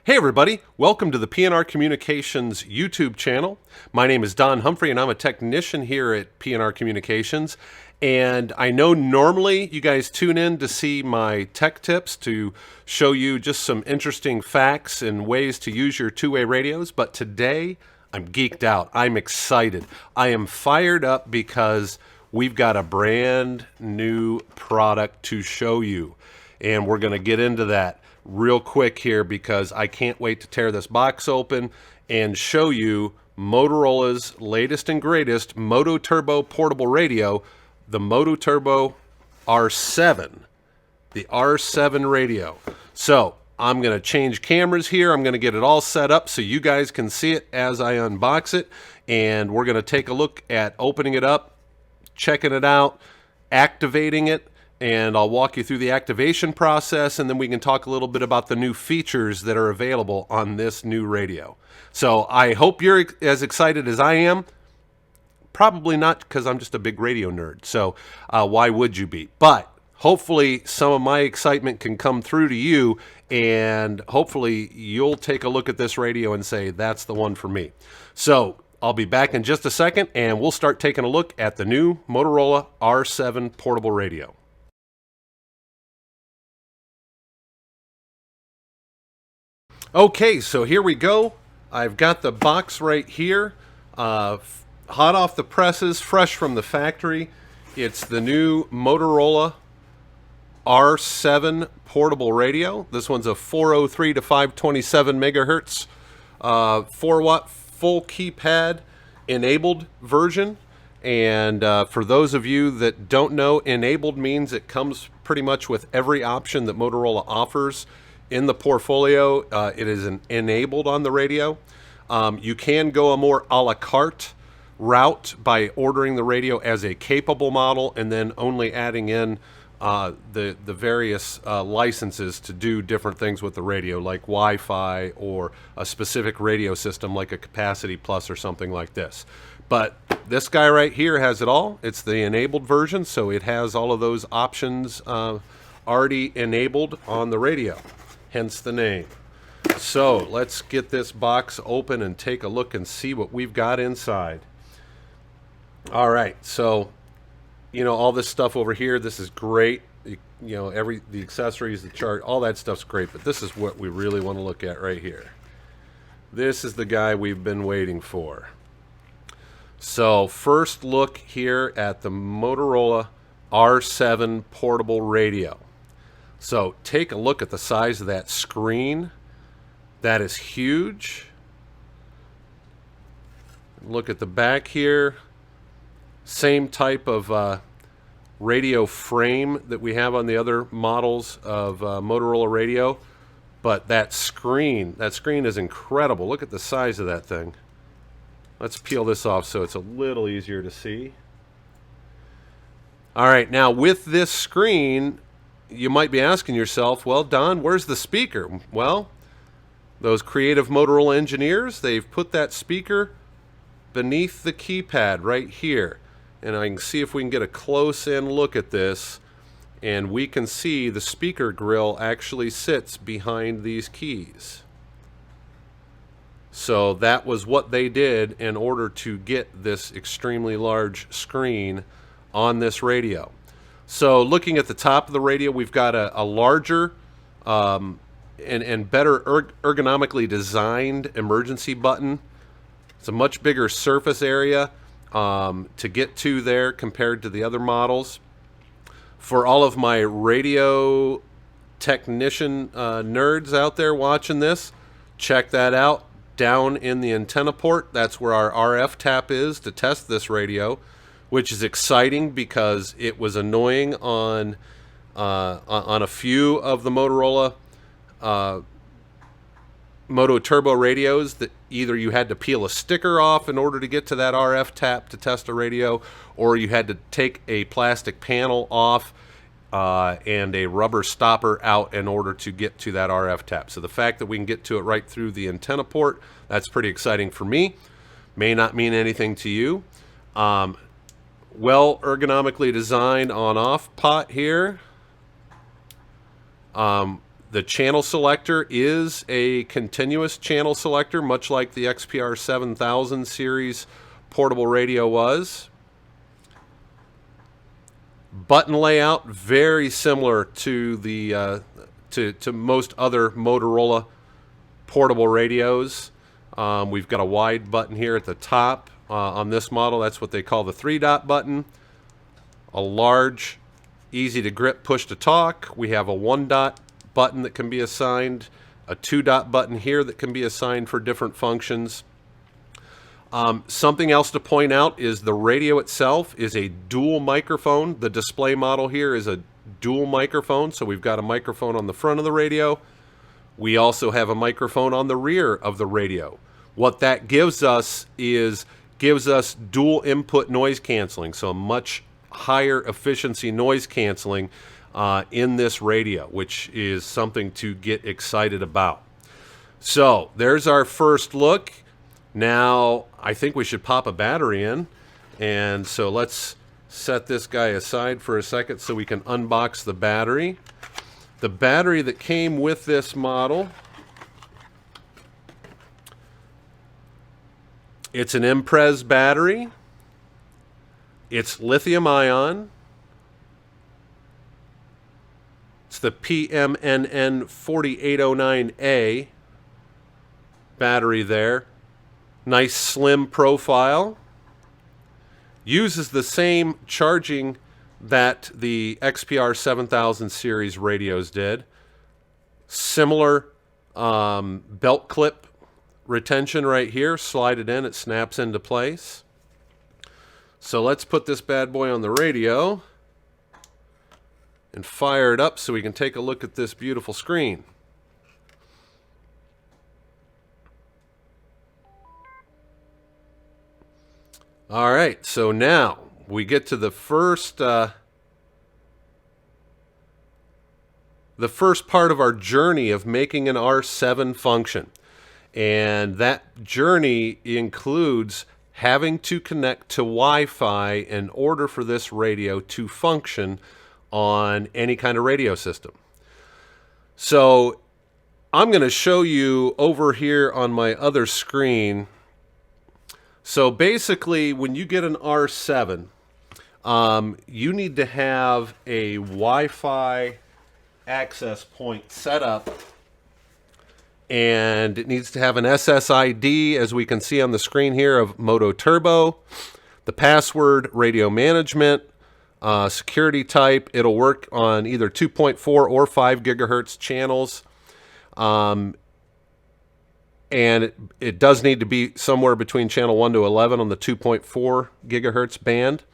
Hey everybody, welcome to the PNR Communications YouTube channel. My name is Don Humphrey and I'm a technician here at PNR Communications. And I know normally you guys tune in to see my tech tips to show you just some interesting facts and ways to use your two-way radios, but today I'm geeked out. I'm excited. I am fired up because we've got a brand new product to show you. And we're going to get into that real quick here because I can't wait to tear this box open and show you Motorola's latest and greatest MOTOTRBO portable radio, the MOTOTRBO R7, the R7 radio. So I'm going to change cameras here. I'm going to get it all set up so you guys can see it as I unbox it, and we're going to take a look at opening it up, checking it out, activating it, and I'll walk you through the activation process, and then we can talk a little bit about the new features that are available on this new radio. So I hope you're as excited as I am. Probably not, because I'm just a big radio nerd, so why would you be? But hopefully some of my excitement can come through to you, and hopefully you'll take a look at this radio and say, that's the one for me. So I'll be back in just a second, and we'll start taking a look at the new Motorola R7 portable radio. Okay, so here we go. I've got the box right here, hot off the presses, fresh from the factory. It's the new Motorola R7 portable radio. This one's a 403 to 527 megahertz, 4-watt full keypad enabled version. And for those of you that don't know, enabled means it comes pretty much with every option that Motorola offers in the portfolio. It is enabled on the radio. You can go a more a la carte route by ordering the radio as a capable model and then only adding in the various licenses to do different things with the radio, like Wi-Fi or a specific radio system like a Capacity Plus or something like this. But this guy right here has it all. It's the enabled version, so it has all of those options already enabled on the radio. Hence the name. So let's get this box open and take a look and see what we've got inside. All right, so all this stuff over here, this is great. The accessories, the chart, all that stuff's great, but this is what we really want to look at right here. This is the guy we've been waiting for. So first look here at the Motorola R7 portable radio. So take a look at the size of that screen. That is huge. Look at the back here. Same type of radio frame that we have on the other models of Motorola radio. But that screen is incredible. Look at the size of that thing. Let's peel this off so it's a little easier to see. All right, now with this screen, you might be asking yourself, well, Don, where's the speaker? Well, those creative Motorola engineers, they've put that speaker beneath the keypad right here. And I can see if we can get a close-in look at this, and we can see the speaker grill actually sits behind these keys. So that was what they did in order to get this extremely large screen on this radio. So looking at the top of the radio, we've got a larger and better ergonomically designed emergency button. It's a much bigger surface area to get to there compared to the other models. For all of my radio technician nerds out there watching this, check that out. Down in the antenna port, that's where our RF tap is to test this radio, which is exciting because it was annoying on a few of the Motorola MOTOTRBO radios that either you had to peel a sticker off in order to get to that RF tap to test a radio, or you had to take a plastic panel off and a rubber stopper out in order to get to that RF tap. So the fact that we can get to it right through the antenna port, that's pretty exciting for me. May not mean anything to you. Well ergonomically designed on-off pot here. The channel selector is a continuous channel selector, much like the XPR 7000 series portable radio was. Button layout very similar to the to most other Motorola portable radios. We've got a wide button here at the top on this model. That's what they call the 3-dot button. A large, easy to grip push to talk. We have a 1-dot button that can be assigned, a 2-dot button here that can be assigned for different functions. Something else to point out is the radio itself is a dual microphone. The display model here is a dual microphone, so we've got a microphone on the front of the radio. We also have a microphone on the rear of the radio. What that gives us is dual input noise canceling, so much higher efficiency noise canceling in this radio, which is something to get excited about. So there's our first look. Now I think we should pop a battery in, and so let's set this guy aside for a second so we can unbox the battery. The battery that came with this model, it's an Imprez battery. It's lithium ion. It's the PMNN 4809A battery there. Nice slim profile. Uses the same charging that the XPR 7000 series radios did. Similar belt clip retention right here. Slide it in, it snaps into place. So let's put this bad boy on the radio and fire it up so we can take a look at this beautiful screen. All right, so now we get to the first part of our journey of making an R7 function. And that journey includes having to connect to Wi-Fi in order for this radio to function on any kind of radio system. So I'm going to show you over here on my other screen. So basically, when you get an R7, you need to have a Wi-Fi access point set up, and it needs to have an SSID, as we can see on the screen here, of MOTOTRBO, the password, radio management, security type. It'll work on either 2.4 or 5 gigahertz channels. And it does need to be somewhere between channel 1 to 11 on the 2.4 gigahertz band.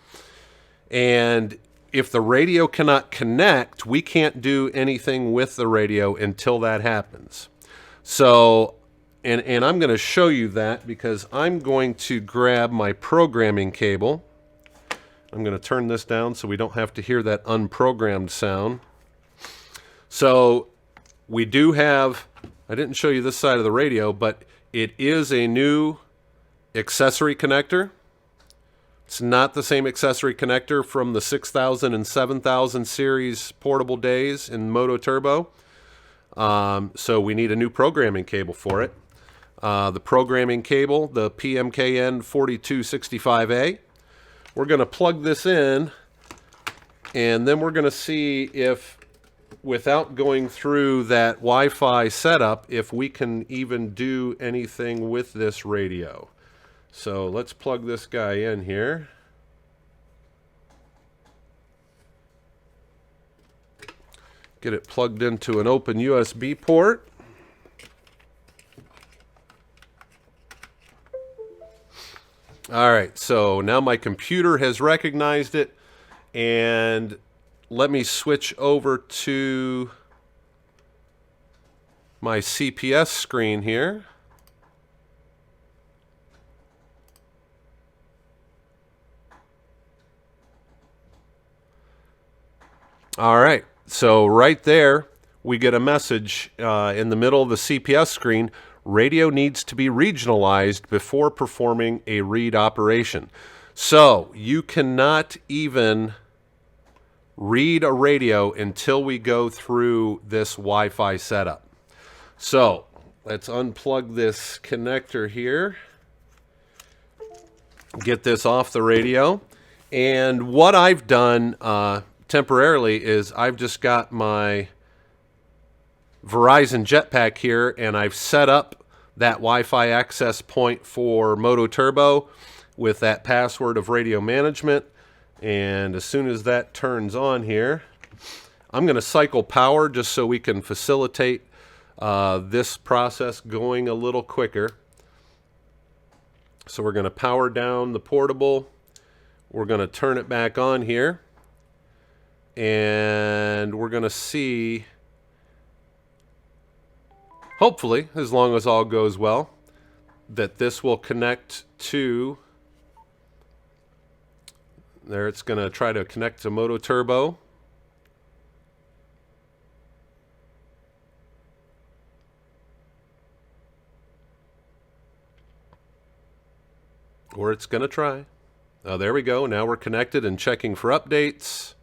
And if the radio cannot connect, we can't do anything with the radio until that happens. So, and I'm going to show you that because I'm going to grab my programming cable. I'm going to turn this down so we don't have to hear that unprogrammed sound. So we do have, I didn't show you this side of the radio, but it is a new accessory connector. It's not the same accessory connector from the 6000 and 7000 series portable days in MOTOTRBO. So we need a new programming cable for it. The programming cable, the PMKN 4265A. We're going to plug this in, and then we're going to see if, without going through that Wi-Fi setup, if we can even do anything with this radio. So let's plug this guy in here. Get it plugged into an open USB port. All right, so now my computer has recognized it, and let me switch over to my CPS screen here. All right, so right there we get a message in the middle of the CPS screen. Radio needs to be regionalized before performing a read operation. So you cannot even read a radio until we go through this Wi-Fi setup. So let's unplug this connector here, get this off the radio. And what I've done temporarily is I've just got my Verizon Jetpack here, and I've set up that Wi-Fi access point for MOTOTRBO with that password of radio management. And as soon as that turns on here, I'm going to cycle power just so we can facilitate this process going a little quicker. So we're going to power down the portable. We're going to turn it back on here. And we're going to see, hopefully, as long as all goes well, that this will connect to, there it's going to try to connect to MOTOTRBO. Or it's going to try. Oh, there we go. Now we're connected and checking for updates.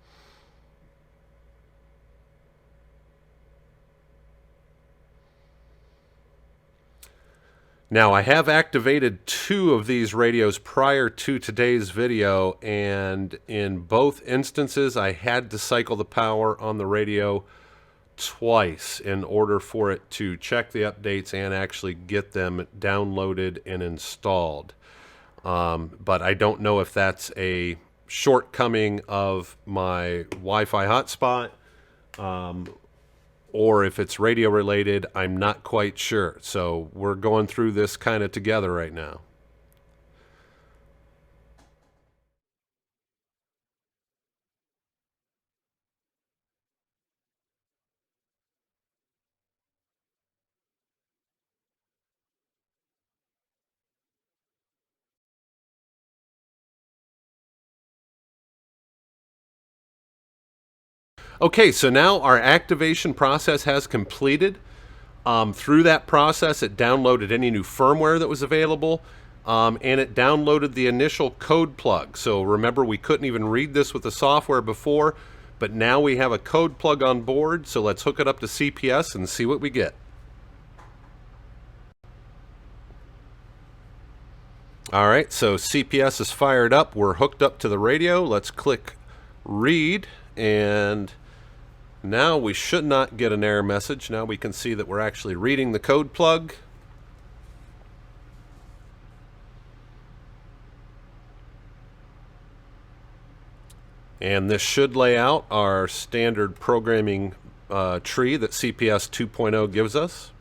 Now, I have activated 2 of these radios prior to today's video, and in both instances, I had to cycle the power on the radio twice in order for it to check the updates and actually get them downloaded and installed. But I don't know if that's a shortcoming of my Wi-Fi hotspot, or if it's radio related. I'm not quite sure. So we're going through this kind of together right now. Okay, so now our activation process has completed. Through that process, it downloaded any new firmware that was available, and it downloaded the initial code plug. So remember, we couldn't even read this with the software before, but now we have a code plug on board. So let's hook it up to CPS and see what we get. All right, so CPS is fired up. We're hooked up to the radio. Let's click read, and now we should not get an error message. Now we can see that we're actually reading the code plug. And this should lay out our standard programming tree that CPS 2.0 gives us.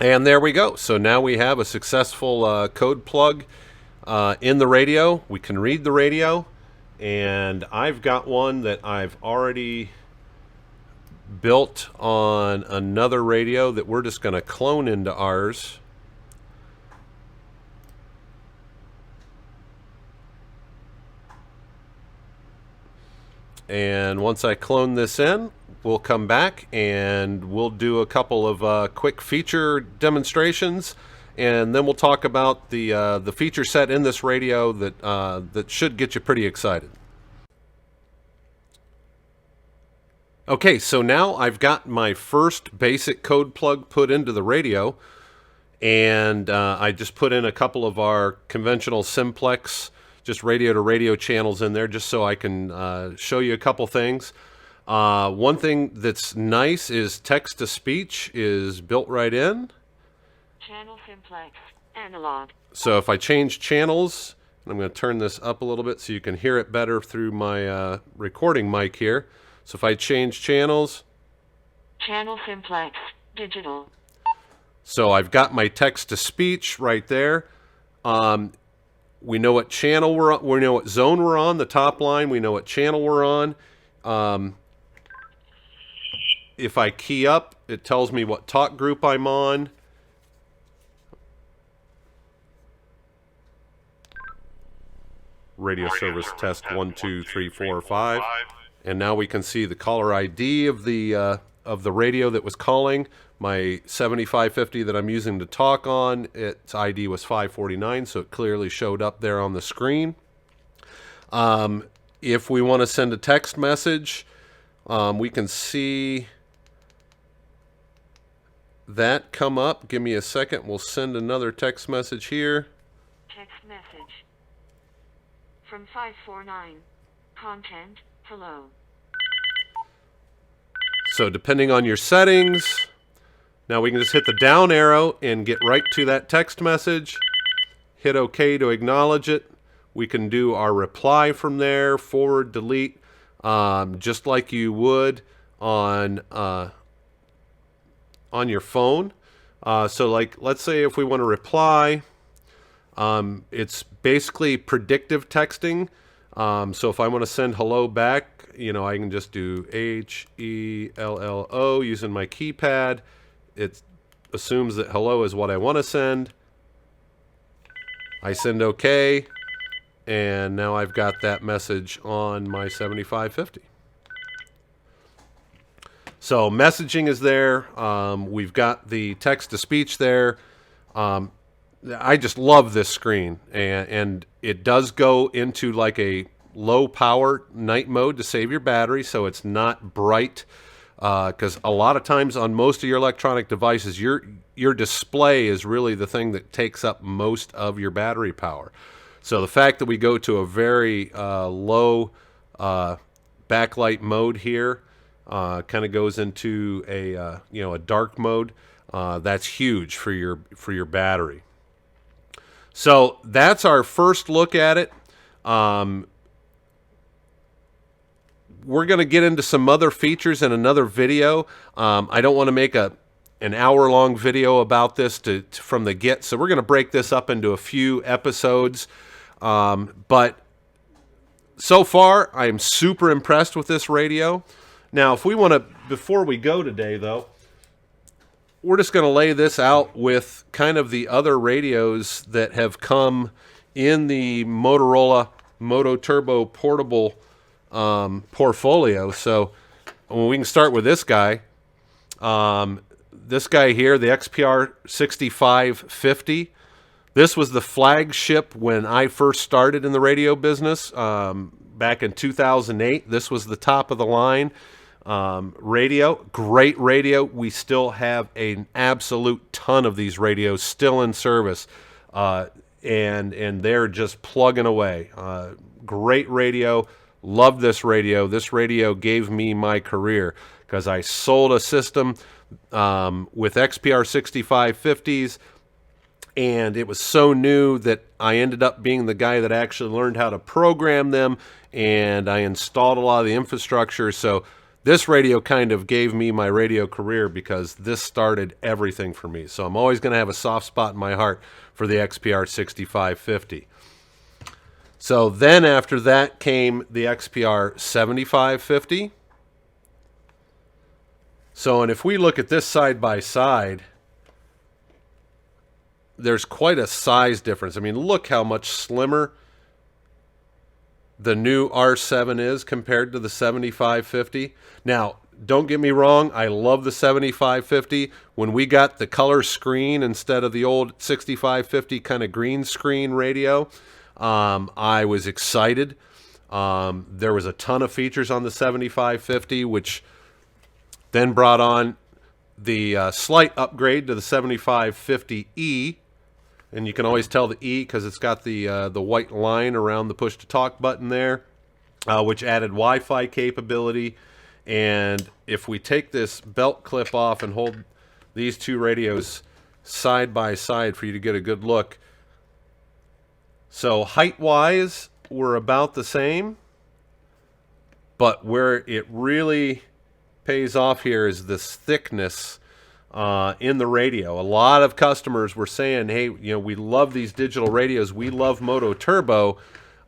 And there we go. So now we have a successful code plug in the radio. We can read the radio. And I've got one that I've already built on another radio that we're just going to clone into ours. And once I clone this in, we'll come back and we'll do a couple of quick feature demonstrations, and then we'll talk about the feature set in this radio that should get you pretty excited. Okay, so now I've got my first basic code plug put into the radio, and I just put in a couple of our conventional simplex, just radio to radio channels in there, just so I can show you a couple things. One thing that's nice is text to speech is built right in. Channel simplex, analog. So if I change channels, and I'm going to turn this up a little bit so you can hear it better through my recording mic here. So if I change channels, channel simplex, digital. So I've got my text to speech right there. We know what channel we're on. We know what zone we're on, the top line. We know what channel we're on. If I key up, it tells me what talk group I'm on. Radio service test 1, 2, 3, 4, 5. And now we can see the caller ID of the radio that was calling. My 7550 that I'm using to talk on, its ID was 549, so it clearly showed up there on the screen. If we want to send a text message, we can see that come up. Give me a second. We'll send another text message here. Text message from 549. Content, hello. So depending on your settings, now we can just hit the down arrow and get right to that text message. Hit OK to acknowledge it. We can do our reply from there, forward, delete, just like you would on your phone. So like, let's say if we want to reply, it's basically predictive texting. So if I want to send hello back, I can just do HELLO using my keypad. It assumes that hello is what I want to send. I send OK, and now I've got that message on my 7550. So messaging is there. We've got the text-to-speech there. I just love this screen, and it does go into like a low power night mode to save your battery, so it's not bright, because a lot of times on most of your electronic devices, your display is really the thing that takes up most of your battery power. So the fact that we go to a very low backlight mode here, kind of goes into a dark mode, that's huge for your battery. So that's our first look at it. We're going to get into some other features in another video. I don't want to make an hour-long video about this from the get, so we're going to break this up into a few episodes. But so far, I'm super impressed with this radio. Now, if we want to, before we go today, though, we're just going to lay this out with kind of the other radios that have come in the Motorola MOTOTRBO portable portfolio. So we can start with this guy. This guy here, the XPR 6550. This was the flagship when I first started in the radio business back in 2008. This was the top of the line radio. Great radio. We still have an absolute ton of these radios still in service, and they're just plugging away. Great radio. Love this radio. This radio gave me my career because I sold a system with XPR 6550s, and it was so new that I ended up being the guy that actually learned how to program them, and I installed a lot of the infrastructure. So this radio kind of gave me my radio career because this started everything for me. So I'm always going to have a soft spot in my heart for the XPR 6550. So then after that came the XPR 7550. So, and if we look at this side by side, there's quite a size difference. I mean, look how much slimmer the new R7 is compared to the 7550. Now, don't get me wrong, I love the 7550. When we got the color screen instead of the old 6550 kind of green screen radio, I was excited. There was a ton of features on the 7550, which then brought on the slight upgrade to the 7550E. And you can always tell the E because it's got the white line around the push-to-talk button there, which added Wi-Fi capability. And if we take this belt clip off and hold these two radios side by side for you to get a good look. So height-wise, we're about the same. But where it really pays off here is this thickness in the radio. A lot of customers were saying, hey, we love these digital radios. We love MOTOTRBO,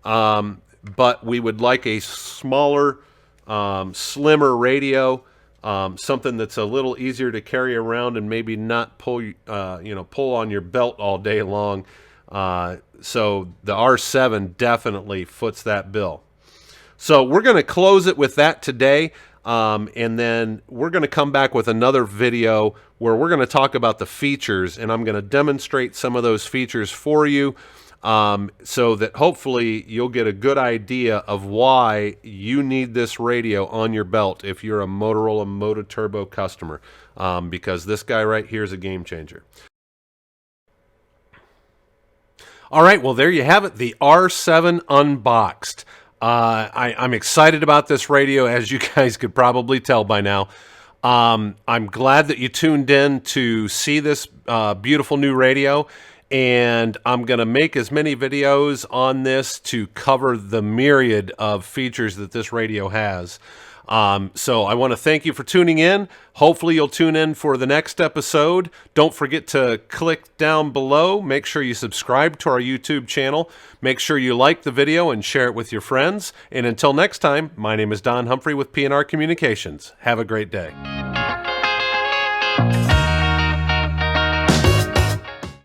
but we would like a smaller, slimmer radio, something that's a little easier to carry around and maybe not pull on your belt all day long. So the R7 definitely foots that bill. So we're going to close it with that today. And then we're going to come back with another video where we're going to talk about the features, and I'm going to demonstrate some of those features for you. so that hopefully you'll get a good idea of why you need this radio on your belt if you're a Motorola MOTOTRBO customer, because this guy right here is a game changer. All right, well, there you have it, the R7 Unboxed. I'm excited about this radio, as you guys could probably tell by now. I'm glad that you tuned in to see this beautiful new radio, and I'm going to make as many videos on this to cover the myriad of features that this radio has. So I want to thank you for tuning in. Hopefully you'll tune in for the next episode. Don't forget to click down below. Make sure you subscribe to our YouTube channel. Make sure you like the video and share it with your friends. And until next time, my name is Don Humphrey with P&R Communications. Have a great day.